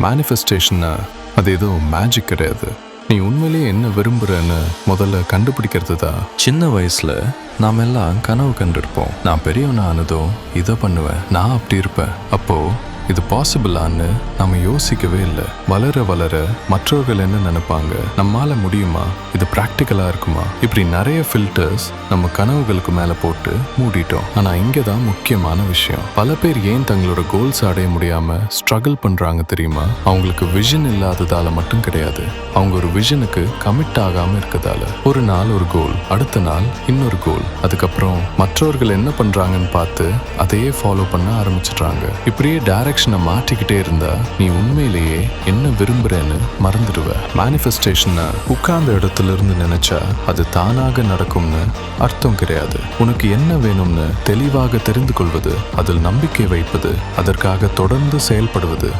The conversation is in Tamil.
மேனிஃபெஸ்டேஷன்னா அது ஏதோ மேஜிக் கிடையாது. நீ உண்மையிலேயே என்ன விரும்புகிறன்னு முதல்ல கண்டுபிடிக்கிறது தான். சின்ன வயசில் நாம் எல்லாம் கனவு கண்டிருப்போம். நான் பெரியவனா ஆனதும் இதை பண்ணுவேன், நான் அப்படி இருப்பேன். அப்போது இது பாசிபிளான்னு நம்ம யோசிக்கவே இல்லை. வளர வளர மற்றவர்கள் என்ன நினைப்பாங்க, நம்மால முடியுமா, இது ப்ராக்டிக்கலா இருக்குமா, இப்படி நிறைய ஃபில்டர்ஸ் நம்ம கனவுகளுக்கு மேல போட்டு மூடிட்டோம். ஆனா இங்க தான் முக்கியமான விஷயம். பல பேர் ஏன் தங்களோட கோல்ஸ் அடைய முடியாம ஸ்ட்ரகிள் பண்றாங்க தெரியுமா? அவங்களுக்கு விஷன் இல்லாததால மட்டும் கிடையாது, அவங்க ஒரு விஷனுக்கு கமிட் ஆகாம இருக்கதால. ஒரு நாள் ஒரு கோல், அடுத்த நாள் இன்னொரு கோல், அதுக்கப்புறம் மற்றவர்கள் என்ன பண்றாங்கன்னு பார்த்து அதையே ஃபாலோ பண்ண ஆரம்பிச்சிடுறாங்க. இப்படியே டைரக்ஷனை மாற்றிக்கிட்டே இருந்தா நீ உண்மையிலேயே என்ன விரும்புறேன்னு மறந்துடுவ. மேனிஃபெஸ்டேஷனை உட்கார்ந்த இடத்துல இருந்து நினைச்சா அது தானாக நடக்கும்னு அர்த்தம் கிடையாது. உனக்கு என்ன வேணும்னு தெளிவாக தெரிந்து கொள்வது, அதில் நம்பிக்கை வைப்பது, அதற்காக தொடர்ந்து செயல்படுவது